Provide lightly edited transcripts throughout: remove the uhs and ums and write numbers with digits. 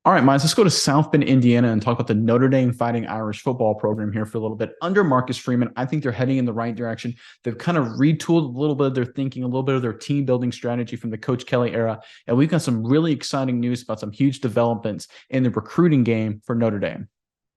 All right, Miles, let's go to South Bend, Indiana, and talk about the Notre Dame Fighting Irish football program here for a little bit. Under Marcus Freeman, I think they're heading in the right direction. They've kind of retooled a little bit of their thinking, a little bit of their team building strategy from the Coach Kelly era. And we've got some really exciting news about some huge developments in the recruiting game for Notre Dame.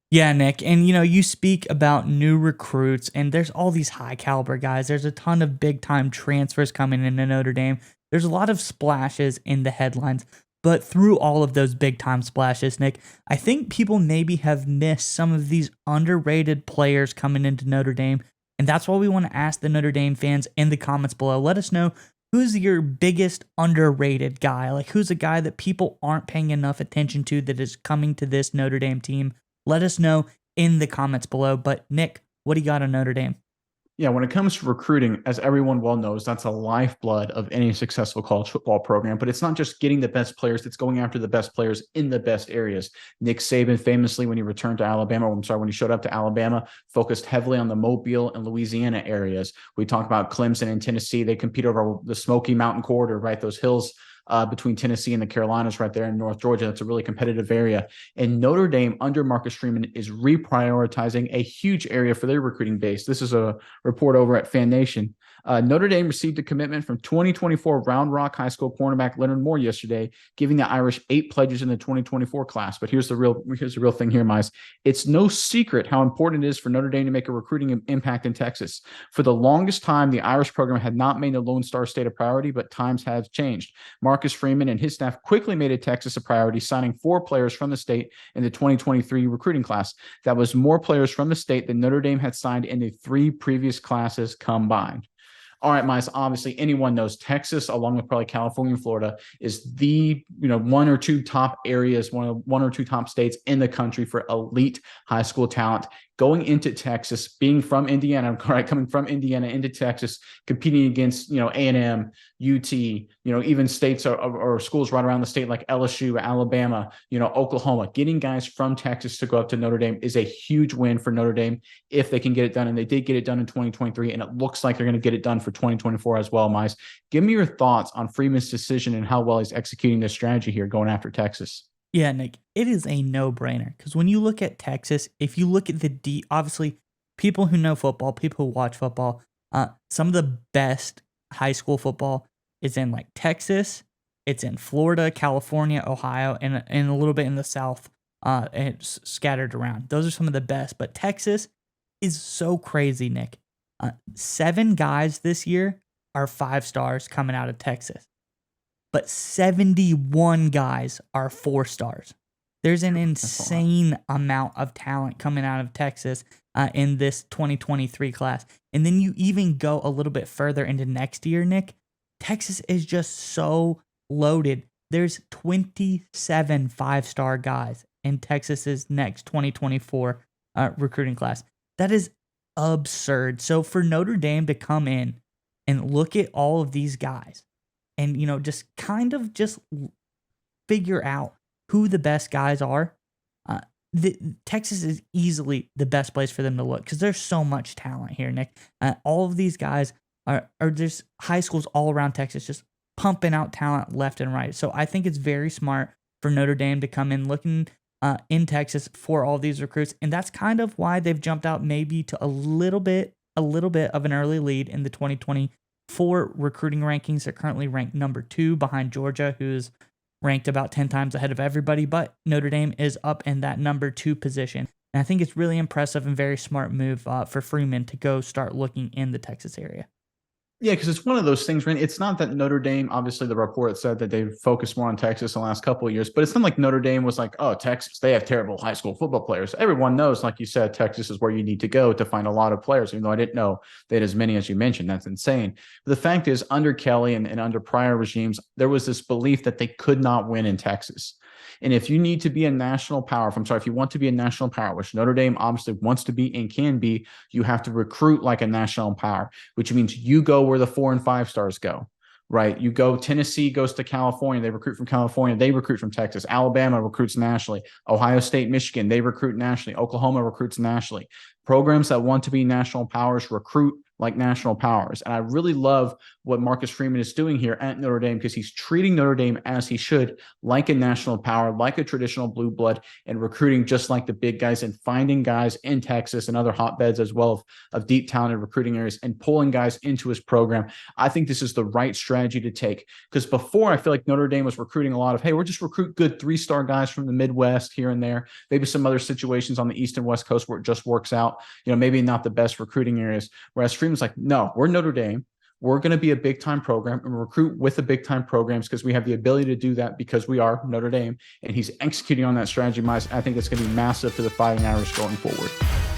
Yeah, Nick. And you speak about new recruits, and there's all these high caliber guys. There's a ton of big time transfers coming into Notre Dame. There's a lot of splashes in the headlines. But through all of those big time splashes, Nick, I think people maybe have missed some of these underrated players coming into Notre Dame. And that's why we want to ask the Notre Dame fans in the comments below. Let us know who's your biggest underrated guy? Like, who's a guy that people aren't paying enough attention to that is coming to this Notre Dame team? Let us know in the comments below. But Nick, what do you got on Notre Dame? Yeah, when it comes to recruiting, as everyone well knows, that's a lifeblood of any successful college football program. But it's not just getting the best players, it's going after the best players in the best areas. Nick Saban famously, when he returned to Alabama, when he showed up to Alabama, focused heavily on the Mobile and Louisiana areas. We talked about Clemson and Tennessee. They compete over the Smoky Mountain corridor, right? Those hills between Tennessee and the Carolinas right there in North Georgia. That's a really competitive area. And Notre Dame under Marcus Freeman is reprioritizing a huge area for their recruiting base. This is a report over at Fan Nation. Notre Dame received a commitment from 2024 Round Rock High School cornerback Leonard Moore yesterday, giving the Irish 8 pledges in the 2024 class. But here's the real thing here, Mize. It's no secret how important it is for Notre Dame to make a recruiting impact in Texas. For the longest time, the Irish program had not made the Lone Star State a priority, but times have changed. Marcus Freeman and his staff quickly made it Texas a priority, signing 4 players from the state in the 2023 recruiting class. That was more players from the state than Notre Dame had signed in the 3 previous classes combined. All right, Miles, obviously anyone knows Texas, along with probably California and Florida, is the one or two top areas, one or two top states in the country for elite high school talent. Going into Texas, being from Indiana, right, coming from Indiana into Texas, competing against A&M, UT, even states or schools right around the state like LSU, Alabama, Oklahoma. Getting guys from Texas to go up to Notre Dame is a huge win for Notre Dame if they can get it done, and they did get it done in 2023, and it looks like they're going to get it done for 2024 as well. Mize, give me your thoughts on Freeman's decision and how well he's executing this strategy here going after Texas. Yeah, Nick, it is a no-brainer because when you look at Texas, if you look at obviously, people who know football, people who watch football, some of the best high school football is in like Texas, it's in Florida, California, Ohio, and a little bit in the South, and it's scattered around. Those are some of the best, but Texas is so crazy, Nick. 7 guys this year are 5 stars coming out of Texas, but 71 guys are 4 stars. There's an insane amount of talent coming out of Texas in this 2023 class. And then you even go a little bit further into next year, Nick. Texas is just so loaded. There's 27 5-star guys in Texas's next 2024 recruiting class. That is absurd. So for Notre Dame to come in and look at all of these guys and, just kind of just figure out who the best guys are, Texas is easily the best place for them to look because there's so much talent here, Nick. All of these guys are just high schools all around Texas just pumping out talent left and right. So I think it's very smart for Notre Dame to come in looking in Texas for all these recruits. And that's kind of why they've jumped out maybe to a little bit of an early lead in the 2024 recruiting rankings. They're currently ranked number 2 behind Georgia, who's ranked about 10 times ahead of everybody, but Notre Dame is up in that number 2 position. And I think it's really impressive and very smart move for Freeman to go start looking in the Texas area. Yeah, because it's one of those things, right? It's not that Notre Dame, obviously the report said that they've focused more on Texas in the last couple of years, but it's not like Notre Dame was like, oh, Texas, they have terrible high school football players. Everyone knows, like you said, Texas is where you need to go to find a lot of players, even though I didn't know they had as many as you mentioned. That's insane. But the fact is, under Kelly and under prior regimes, there was this belief that they could not win in Texas. And if you need to be a national power, if you want to be a national power, which Notre Dame obviously wants to be and can be, you have to recruit like a national power, which means you go where the 4 and 5 stars go, right? You go, Tennessee goes to California. They recruit from California. They recruit from Texas. Alabama recruits nationally. Ohio State, Michigan, they recruit nationally. Oklahoma recruits nationally. Programs that want to be national powers recruit like national powers. And I really love what Marcus Freeman is doing here at Notre Dame, because he's treating Notre Dame as he should, like a national power, like a traditional blue blood, and recruiting just like the big guys, and finding guys in Texas and other hotbeds as well of deep talented recruiting areas, and pulling guys into his program. I think this is the right strategy to take, because before I feel like Notre Dame was recruiting a lot of, hey, we're just recruit good 3-star guys from the Midwest here and there, maybe some other situations on the East and West Coast where it just works out, maybe not the best recruiting areas. Whereas Freeman's like, no, we're Notre Dame. We're going to be a big time program and recruit with the big time programs because we have the ability to do that because we are Notre Dame. And he's executing on that strategy. I think it's going to be massive for the Fighting Irish going forward.